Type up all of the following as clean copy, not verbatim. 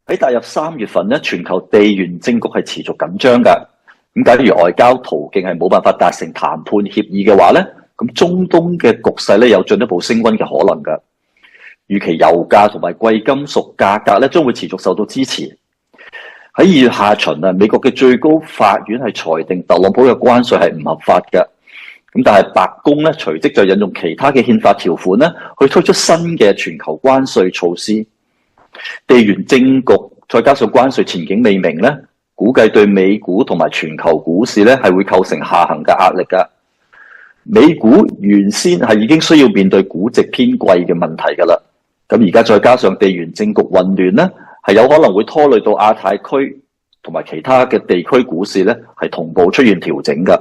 喺踏入3月份咧，全球地緣政局係持續緊張㗎。咁假如外交途徑係冇辦法達成談判協議嘅話咧，咁中東嘅局勢咧有進一步升溫嘅可能㗎。預期油價同埋貴金屬價格咧將會持續受到支持。喺2月下旬啊，美國嘅最高法院係裁定特朗普嘅關稅係唔合法嘅。咁但係白宮咧隨即就引用其他嘅憲法條款咧，去推出新嘅全球關稅措施。地緣政局再加上關稅前景未明咧，估計對美股同埋全球股市咧係會構成下行嘅壓力㗎。美股原先係已經需要面對估值偏貴嘅問題㗎啦，咁而家再加上地緣政局混亂咧，係有可能會拖累到亞太區同埋其他嘅地區股市咧係同步出現調整㗎。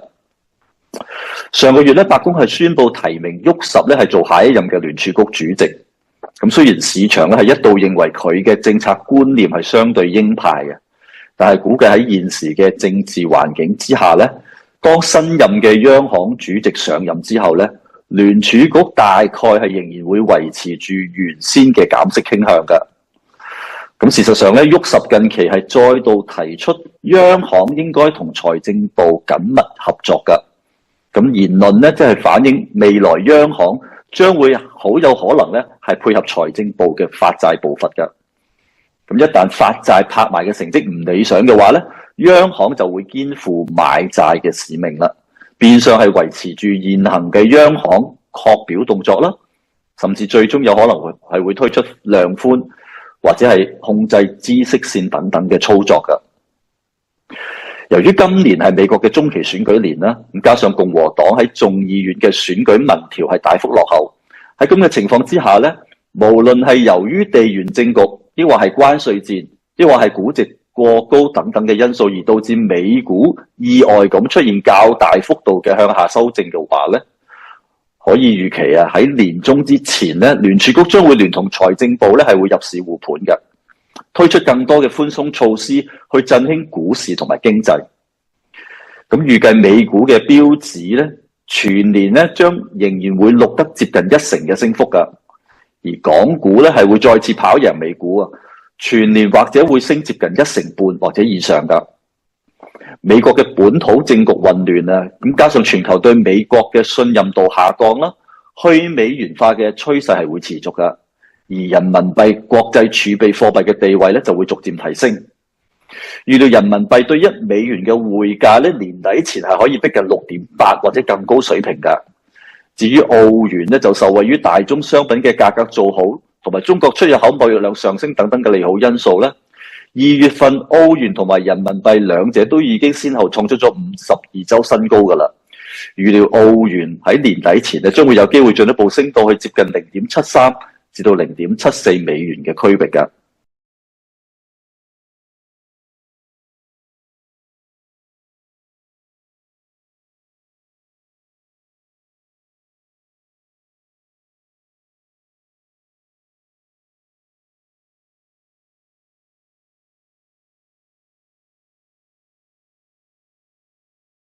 上個月咧，白宮係宣布提名沃什咧係做下一任嘅聯儲局主席。咁雖然市場咧係一度認為佢嘅政策觀念係相對鷹派嘅，但係估計喺現時嘅政治環境之下咧，當新任嘅央行主席上任之後咧，聯儲局大概係仍然會維持住原先嘅減息傾向㗎。咁事實上咧，沃什近期係再度提出央行應該同財政部緊密合作㗎。咁言論咧即係反映未來央行將會好有可能咧係配合財政部嘅發債步伐㗎。咁一旦發債拍賣嘅成績唔理想嘅話咧，央行就會肩負買債嘅使命啦，變相係維持住現行嘅央行擴表動作啦，甚至最終有可能會推出量寬或者係控制孳息線等等嘅操作㗎。由於今年係美國嘅中期選舉年啦，咁加上共和黨喺眾議院嘅選舉民調係大幅落後，喺咁嘅情況之下咧，無論係由於地緣政局，抑或係關稅戰，抑或係估值過高等等嘅因素，而導致美股意外咁出現較大幅度嘅向下修正嘅話咧，可以預期啊喺年中之前咧，聯儲局將會聯同財政部咧係會入市護盤嘅，推出更多嘅寬鬆措施去振興股市同埋經濟。咁預計美股嘅標指咧，全年咧將仍然會錄得接近1成嘅升幅㗎，而港股咧係會再次跑贏美股啊，全年或者會升接近1成半或者以上㗎。美國嘅本土政局混亂啊，咁加上全球對美國嘅信任度下降啦，去美元化嘅趨勢係會持續㗎，而人民幣國際儲備貨幣嘅地位咧就會逐漸提升。預料人民幣對1美元嘅匯價咧，年底前係可以逼近6.8或者更高水平㗎。至於澳元咧，就受惠於大宗商品嘅價格做好，同埋中國出入口貿易量上升等等嘅利好因素咧，2月份澳元同埋人民幣兩者都已經先後創出咗52週新高㗎啦。預料澳元喺年底前咧，將會有機會進一步升到去接近0.73至到0.74美元嘅區域㗎。